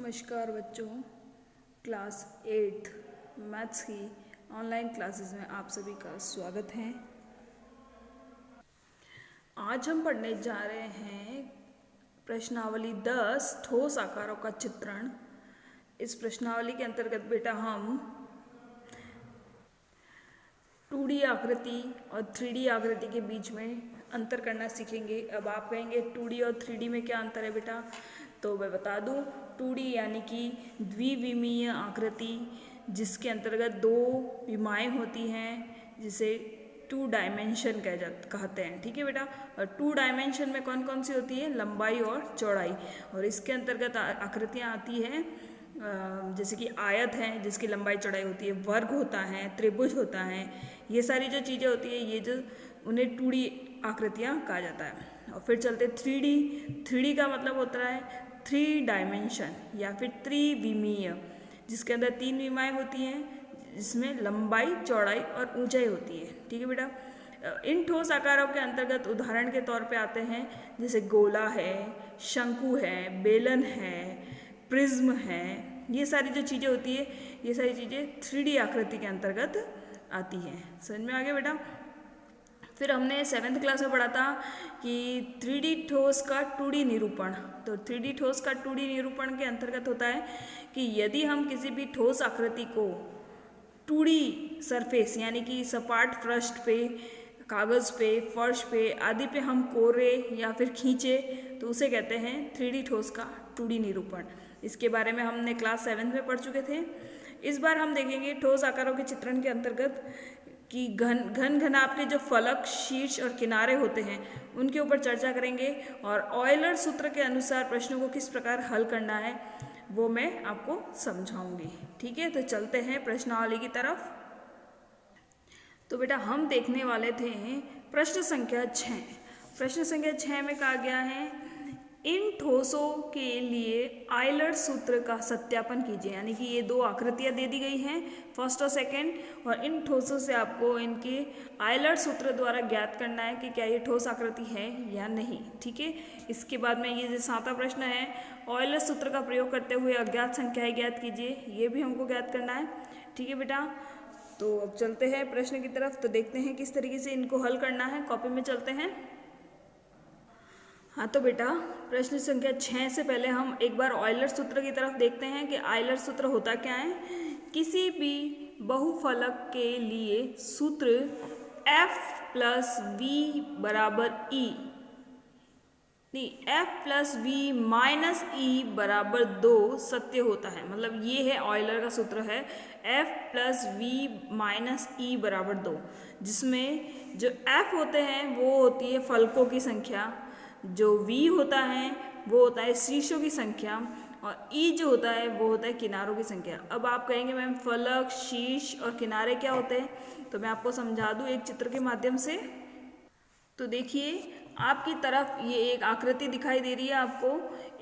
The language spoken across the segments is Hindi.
नमस्कार बच्चों, क्लास 8 मैथ्स की ऑनलाइन क्लासेस में आप सभी का स्वागत है। आज हम पढ़ने जा रहे हैं प्रश्नावली 10 ठोस आकारों का चित्रण। इस प्रश्नावली के अंतर्गत बेटा हम 2D आकृति और 3D आकृति के बीच में अंतर करना सीखेंगे। अब आप कहेंगे 2D और 3D में क्या अंतर है बेटा, तो मैं बता दूं 2D यानी कि द्विविमीय आकृति, जिसके अंतर्गत दो विमाएँ होती हैं, जिसे 2 डायमेंशन कहते हैं। ठीक है बेटा। और 2 डायमेंशन में कौन कौन सी होती है, लंबाई और चौड़ाई। और इसके अंतर्गत आकृतियाँ आती हैं जैसे कि आयत है जिसकी लंबाई चौड़ाई होती है, वर्ग होता है, त्रिभुज होता है। ये सारी जो चीज़ें होती है, ये जो उन्हें 2D आकृतियाँ कहा जाता है। और फिर चलते 3D। 3D का मतलब होता है 3 डायमेंशन या फिर त्रिविमीय, जिसके अंदर 3 विमाएँ होती हैं, जिसमें लंबाई, चौड़ाई और ऊंचाई होती है। ठीक है बेटा। इन ठोस आकारों के अंतर्गत उदाहरण के तौर पे आते हैं जैसे गोला है, शंकु है, बेलन है, प्रिज्म है। ये सारी जो चीज़ें होती है, ये सारी चीज़ें 3D आकृति के अंतर्गत आती हैं। समझ में आ गया बेटा। फिर हमने 7th क्लास में पढ़ा था कि 3D ठोस का 2D निरूपण। तो 3D ठोस का 2D निरूपण के अंतर्गत होता है कि यदि हम किसी भी ठोस आकृति को 2D सरफेस यानी कि सपाट पृष्ठ पे, कागज़ पे, फर्श पे आदि पे हम कोरे या फिर खींचे, तो उसे कहते हैं 3D ठोस का 2D निरूपण। इसके बारे में हमने क्लास 7 में पढ़ चुके थे। इस बार हम देखेंगे ठोस आकारों के चित्रण के अंतर्गत कि घनाभ के जो फलक, शीर्ष और किनारे होते हैं, उनके ऊपर चर्चा करेंगे। और ऑयलर सूत्र के अनुसार प्रश्नों को किस प्रकार हल करना है वो मैं आपको समझाऊंगी। ठीक है, तो चलते हैं प्रश्नावली की तरफ। तो बेटा हम देखने वाले थे प्रश्न संख्या 6। प्रश्न संख्या 6 में कहा गया है इन ठोसों के लिए आयलर सूत्र का सत्यापन कीजिए। यानी कि ये दो आकृतियाँ दे दी गई हैं, फर्स्ट और सेकंड, और इन ठोसों से आपको इनके आयलर सूत्र द्वारा ज्ञात करना है कि क्या ये ठोस आकृति है या नहीं। ठीक है। इसके बाद में ये जो 7वां प्रश्न है, ऑयलर सूत्र का प्रयोग करते हुए अज्ञात संख्याएं ज्ञात कीजिए, ये भी हमको ज्ञात करना है। ठीक है बेटा। तो अब चलते हैं प्रश्न की तरफ, तो देखते हैं किस तरीके से इनको हल करना है। कॉपी में चलते हैं। हाँ तो बेटा प्रश्न संख्या 6 से पहले हम एक बार ऑयलर सूत्र की तरफ देखते हैं कि ऑयलर सूत्र होता क्या है। किसी भी बहुफलक के लिए सूत्र F प्लस वी बराबर E, नहीं F plus V minus E बराबर 2 सत्य होता है। मतलब ये है ऑयलर का सूत्र है F plus V minus E बराबर 2, जिसमें जो F होते हैं वो होती है फलकों की संख्या, जो V होता है वो होता है शीर्षों की संख्या, और E जो होता है वो होता है किनारों की संख्या। अब आप कहेंगे मैम फलक, शीर्ष और किनारे क्या होते हैं, तो मैं आपको समझा दूँ एक चित्र के माध्यम से। तो देखिए आपकी तरफ ये एक आकृति दिखाई दे रही है आपको।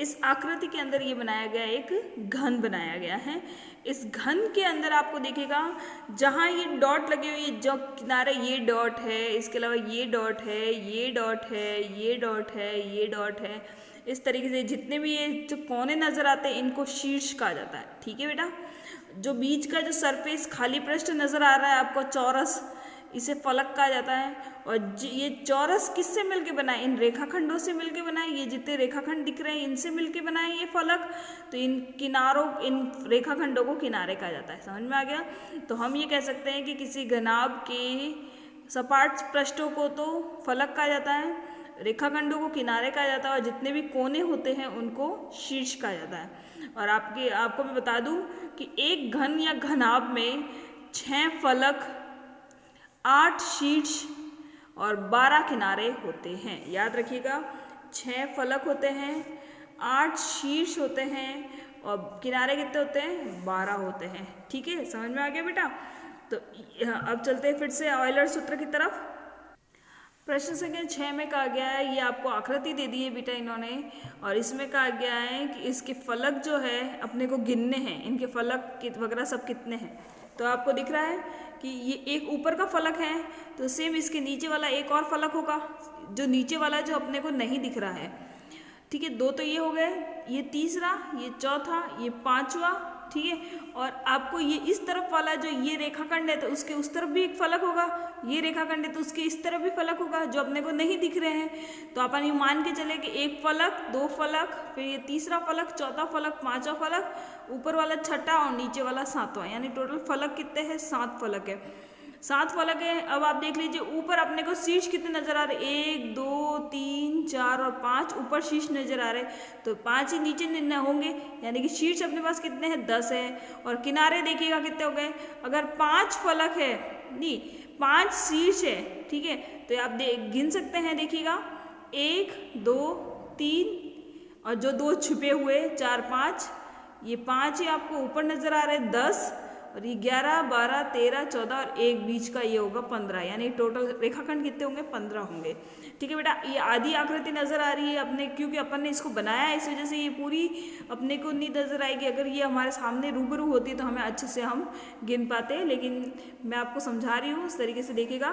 इस आकृति के अंदर ये बनाया गया एक घन बनाया गया है। इस घन के अंदर आपको दिखेगा जहाँ ये डॉट लगे हुए, जो किनारे ये डॉट है, इसके अलावा ये डॉट है, ये डॉट है, ये डॉट है, ये डॉट है। इस तरीके से जितने भी ये जो कोने नज़र आते हैं इनको शीर्ष कहा जाता है। ठीक है बेटा। जो बीच का जो सरफेस खाली पृष्ठ नज़र आ रहा है आपको, चौरस, इसे फलक कहा जाता है। और ये चौरस किससे मिलके बना है, इन रेखाखंडों से मिलके बना है। ये जितने रेखाखंड दिख रहे हैं इनसे मिलके बना है ये फलक। तो इन किनारों, इन रेखाखंडों को किनारे कहा जाता है। समझ में आ गया। तो हम ये कह सकते हैं कि किसी घनाभ के सपाट पृष्ठों को तो फलक कहा जाता है, रेखाखंडों को किनारे कहा जाता है, और जितने भी कोने होते हैं उनको शीर्ष कहा जाता है। और आपको मैं बता दूं कि एक घन या घनाभ में 6 फलक, 8 शीर्ष और 12 किनारे होते हैं। याद रखिएगा 6 फलक होते हैं, 8 शीर्ष होते हैं, और किनारे कितने होते हैं, 12 होते हैं। ठीक है, समझ में आ गया बेटा। तो अब चलते हैं फिर से ऑयलर सूत्र की तरफ। प्रश्न संख्या 6 में कहा गया है, ये आपको आकृति दे दी है बेटा इन्होंने, और इसमें कहा गया है कि इसके फलक जो है अपने को गिनने हैं, इनके फलक वगैरह सब कितने हैं। तो आपको दिख रहा है कि ये एक ऊपर का फलक है, तो सेम इसके नीचे वाला एक और फलक होगा, जो नीचे वाला जो अपने को नहीं दिख रहा है। ठीक है, 2 तो ये हो गए, ये तीसरा, ये चौथा, ये पांचवा, ठीक है। और आपको ये इस तरफ वाला जो ये रेखाखंड है तो उसके उस तरफ भी एक फलक होगा, ये रेखाखंड है तो उसके इस तरफ भी फलक होगा जो अपने को नहीं दिख रहे हैं। तो अपन ये मान के चले कि एक फलक, दो फलक, फिर ये तीसरा फलक, चौथा फलक, पांचवा फलक, ऊपर वाला छठा और नीचे वाला सातवां, यानी टोटल फलक कितने हैं? 7 फलक है। 7 फलक है। अब आप देख लीजिए ऊपर अपने को शीर्ष कितने नजर आ रहे? 1 2 3 4 और 5 ऊपर शीर्ष नजर आ रहे, तो 5 ही नीचे होंगे, यानी कि शीर्ष अपने पास कितने हैं? 10 है। और किनारे देखिएगा कितने हो गए? अगर 5 फलक है, नहीं 5 शीर्ष है, ठीक है, तो आप गिन सकते हैं, देखिएगा 1 2 3 और जो 2 छुपे हुए 4 5, ये 5 ही आपको ऊपर नजर आ रहे हैं 10, और ये 11 12 13 14 और एक बीच का ये होगा 15, यानी टोटल रेखाखंड कितने होंगे? 15 होंगे। ठीक है बेटा, ये आधी आकृति नजर आ रही है अपने, क्योंकि अपन ने इसको बनाया है, इस वजह से ये पूरी अपने को नहीं नजर आएगी। अगर ये हमारे सामने रूबरू होती तो हमें अच्छे से हम गिन पाते, लेकिन मैं आपको समझा रही हूँ, उस तरीके से देखिएगा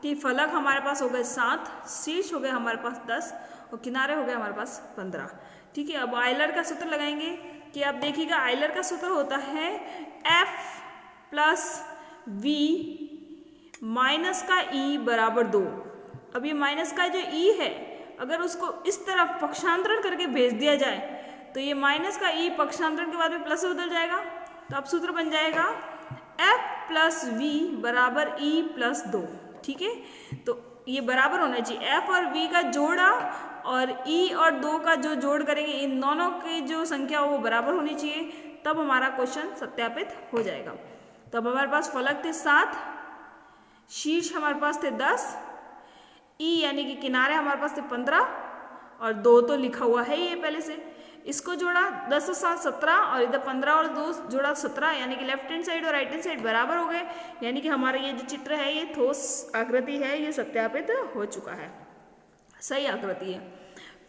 कि फलक हमारे पास हो गए 7, शीर्ष हो गए हमारे पास 10 और किनारे हो गए हमारे पास 15। ठीक है, अब आयलर का सूत्र लगाएंगे कि आप देखिएगा आयलर का सूत्र होता है F प्लस V माइनस का E बराबर 2। अब ये माइनस का जो E है, अगर उसको इस तरफ पक्षांतरण करके भेज दिया जाए तो ये माइनस का E पक्षांतरण के बाद में प्लस बदल जाएगा, तो अब सूत्र बन जाएगा F प्लस V बराबर E प्लस 2। ठीक है, तो ये बराबर होना चाहिए, F और V का जोड़ा और E और 2 का जो जोड़ करेंगे, इन दोनों की जो संख्या हो वो बराबर होनी चाहिए, तब हमारा क्वेश्चन सत्यापित हो जाएगा। तब हमारे पास फलक थे 7, शीर्ष हमारे पास थे 10, E यानी कि किनारे हमारे पास थे 15 और 2 तो लिखा हुआ है ये पहले से, इसको जोड़ा 10 और 7 17 और इधर 15 और 2 जोड़ा 17, यानी कि लेफ्ट हैंड साइड और राइट हैंड साइड बराबर हो गए, यानी कि हमारा ये जो चित्र है ये ठोस आकृति है, ये सत्यापित हो चुका है, सही आकृति है।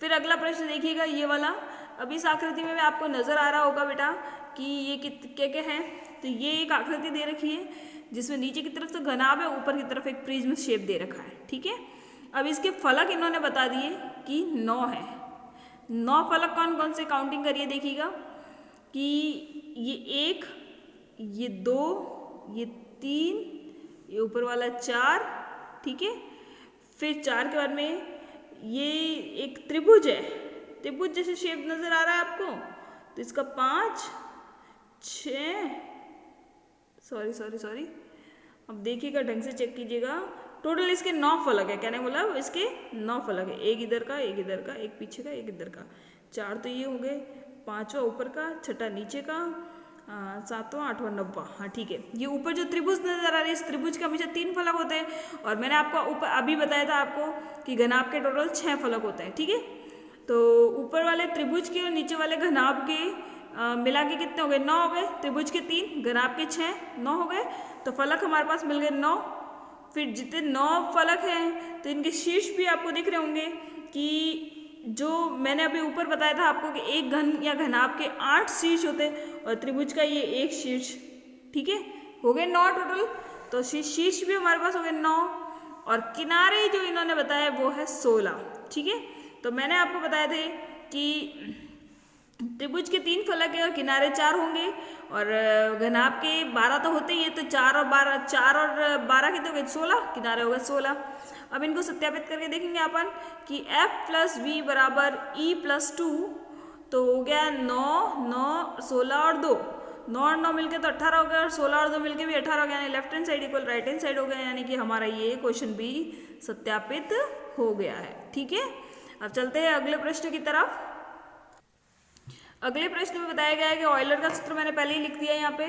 फिर अगला प्रश्न देखिएगा ये वाला। अब इस आकृति में आपको नजर आ रहा होगा बेटा कि ये क्या क्या है, तो ये एक आकृति दे रखी है जिसमें नीचे की तरफ तो घनाभ है, ऊपर की तरफ एक प्रिज्म शेप दे रखा है। ठीक है, अब इसके फलक इन्होंने बता दिए कि 9 है। 9 फलक कौन कौन से काउंटिंग करिए, देखिएगा कि ये 1, ये 2, ये 3, ये ऊपर वाला 4, ठीक है, फिर 4 के बाद में ये एक त्रिभुज है, त्रिभुज जैसे शेप नजर आ रहा है आपको, तो इसका 5 6 सॉरी अब देखिएगा ढंग से चेक कीजिएगा, टोटल इसके 9 फलक है, कहने मतलब इसके 9 फलक है, एक इधर का, एक इधर का, एक पीछे का, एक इधर का, 4 तो ये हो गए, 5वां ऊपर का, 6ठा नीचे का, 7वां 8वां 9वां। हाँ ठीक है, ये ऊपर जो त्रिभुज नजर आ रहा है, इस त्रिभुज के हमेशा 3 फलक होते हैं, और मैंने आपको ऊपर अभी बताया था आपको कि घनाभ के टोटल 6 फलक होते हैं। ठीक है, तो ऊपर वाले त्रिभुज के और नीचे वाले घनाभ के मिला के कितने हो गए? 9 हो गए, त्रिभुज के 3, घनाभ के 6, 9 हो गए, तो फलक हमारे पास मिल गए 9। फिर जितने 9 फलक हैं तो इनके शीर्ष भी आपको दिख रहे होंगे कि जो मैंने अभी ऊपर बताया था आपको कि एक घन या घनाभ के 8 शीर्ष होते हैं और त्रिभुज का ये एक शीर्ष। ठीक है, हो गए 9 टोटल, तो शीर्ष भी हमारे पास हो गए 9 और किनारे जो इन्होंने बताया वो है 16। ठीक है, तो मैंने आपको बताया थे कि त्रिभुज के 3 फलक है और किनारे 4 होंगे, और घनाभ के 12 तो होते ही है, तो 4 और 12 कितने हो गए? 16, किनारे हो गए 16। अब इनको सत्यापित करके देखेंगे अपन कि F प्लस V बराबर E प्लस 2, तो हो गया 9 9 16 और 2, 9 और 9 मिलके तो 18 हो गया और 16 और 2 मिलके भी 18 हो गया, यानी left hand side equal right hand side हो गया, यानी कि हमारा ये क्वेश्चन भी सत्यापित हो गया है। ठीक है, अब चलते हैं अगले प्रश्न की तरफ। अगले प्रश्न में बताया गया है कि ऑयलर का सूत्र मैंने पहले ही लिख दिया है यहाँ पे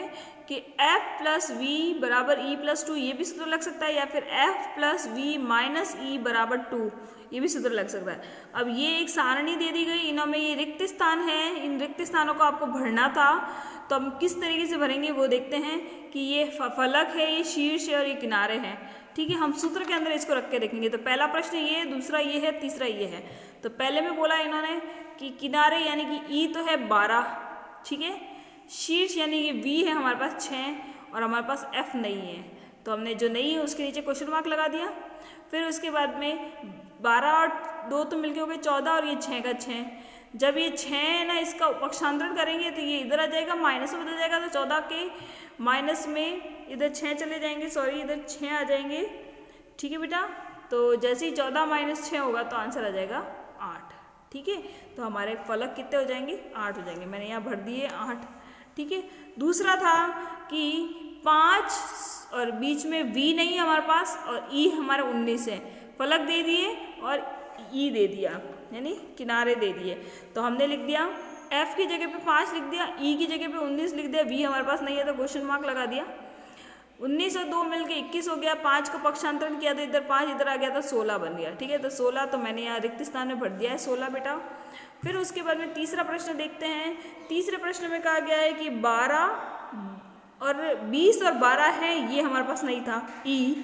कि F प्लस V बराबर E प्लस 2, ये भी सूत्र लग सकता है, या फिर F plus V minus E बराबर 2, ये भी सूत्र लग सकता है। अब ये एक सारणी दे दी गई, इनमें ये रिक्त स्थान है, इन रिक्त स्थानों को आपको भरना था, तो हम किस तरीके से भरेंगे वो देखते हैं कि ये फलक है, ये शीर्ष है और ये किनारे हैं। ठीक है, हम सूत्र के अंदर इसको रख के देखेंगे। तो पहला प्रश्न ये, दूसरा ये है, तीसरा ये है। तो पहले में बोला इन्होंने कि किनारे यानी कि E तो है 12, ठीक है, शीर्ष यानी कि V है हमारे पास 6 और हमारे पास F नहीं है, तो हमने जो नहीं है उसके नीचे क्वेश्चन मार्क लगा दिया। फिर उसके बाद में 12 और 2 तो मिलके हो गए 14 और ये 6 का 6, जब ये 6 है ना, इसका पक्षांतरण करेंगे तो ये इधर आ जाएगा, माइनस में बदल जाएगा, तो 14 के माइनस में इधर 6 चले जाएंगे, सॉरी इधर 6 आ जाएंगे। ठीक है बेटा, तो जैसे ही 14 माइनस 6 होगा तो आंसर आ जाएगा 8। ठीक है, तो हमारे फलक कितने हो जाएंगे, 8 हो जाएंगे। मैंने यहाँ भर दिए 8। ठीक है, दूसरा था कि 5 और बीच में v नहीं है हमारे पास और e हमारा 19 है, फलक दे दिए और e दे दिया, यानी किनारे दे दिए। तो हमने लिख दिया f की जगह पे 5 लिख दिया, e की जगह पे 19 लिख दिया, v हमारे पास नहीं है तो क्वेश्चन मार्क लगा दिया। 19 और 2 मिलके 21 हो गया, 5 को पक्षांतरण किया तो इधर 5 इधर आ गया तो 16 बन गया। ठीक है, तो 16 तो मैंने यहाँ रिक्त स्थान में भर दिया है 16 बेटा। फिर उसके बाद में तीसरा प्रश्न देखते हैं। तीसरे प्रश्न में कहा गया है कि 12 और 20 और 12 है, ये हमारे पास नहीं था e,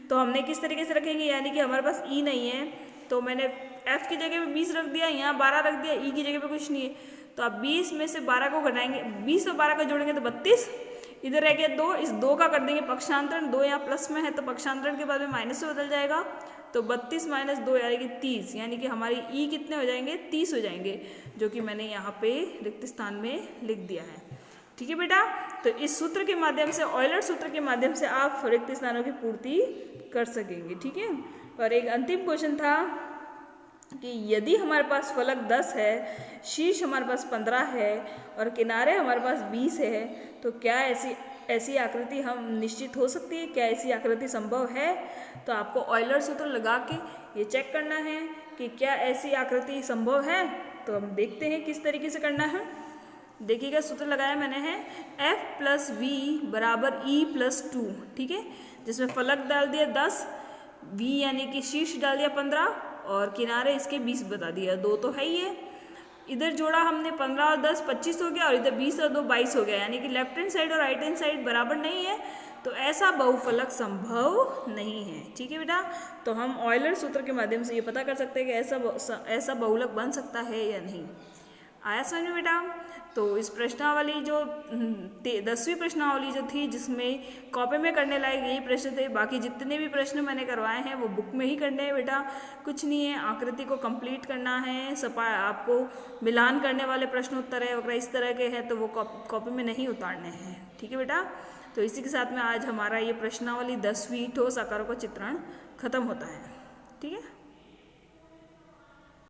तो हमने किस तरीके से रखेंगे, यानी कि हमारे पास e नहीं है तो मैंने f की जगह पे 20 रख दिया, यहाँ 12 रख दिया, e की जगह पे कुछ नहीं है। तो अब 20 में से 12 को घटाएंगे, 20 और 12 को जोड़ेंगे तो 32, इधर रह गया 2, इस 2 का कर देंगे पक्षांतरण, 2 यहाँ प्लस में है तो पक्षांतरण के बाद में माइनस में बदल जाएगा, तो 32 माइनस 2 यानी कि 30, यानी कि हमारी ई कितने हो जाएंगे, 30 हो जाएंगे, जो कि मैंने यहाँ पे रिक्त स्थान में लिख दिया है। ठीक है बेटा, तो इस सूत्र के माध्यम से, ऑयलर सूत्र के माध्यम से आप रिक्त स्थानों की पूर्ति कर सकेंगे। ठीक है, और एक अंतिम क्वेश्चन था कि यदि हमारे पास फलक 10 है, शीर्ष हमारे पास 15 है और किनारे हमारे पास 20 है, तो क्या ऐसी आकृति हम निश्चित हो सकती है, क्या ऐसी आकृति संभव है? तो आपको ऑयलर सूत्र लगा के ये चेक करना है कि क्या ऐसी आकृति संभव है। तो हम देखते हैं किस तरीके से करना है। देखिएगा, सूत्र लगाया मैंने है F प्लस V बराबर E प्लस 2। ठीक है, जिसमें फलक डाल दिया 10, V यानी कि शीर्ष डाल दिया 15 और किनारे इसके 20 बता दिया, 2 तो है ही है। इधर जोड़ा हमने 15 और 10 25 हो गया और इधर 20 और 2 22 हो गया, यानी कि लेफ्ट हैंड साइड और राइट हैंड साइड बराबर नहीं है, तो ऐसा बहुफलक संभव नहीं है। ठीक है बेटा, तो हम ऑयलर सूत्र के माध्यम से ये पता कर सकते हैं कि ऐसा बहुलक बन सकता है या नहीं। आया समझ में बेटा? तो इस प्रश्नावली जो 10वीं प्रश्नावली जो थी, जिसमें कॉपी में करने लायक यही प्रश्न थे, बाकी जितने भी प्रश्न मैंने करवाए हैं वो बुक में ही करने हैं बेटा, कुछ नहीं है। आकृति को कंप्लीट करना है, आपको मिलान करने वाले प्रश्न उत्तर है वगैरह इस तरह के हैं तो वो कॉपी में नहीं उतारने हैं। ठीक है बेटा, तो इसी के साथ में आज हमारा ये प्रश्नावली 10वीं ठोस आकारों का चित्रण खत्म होता है। ठीक है।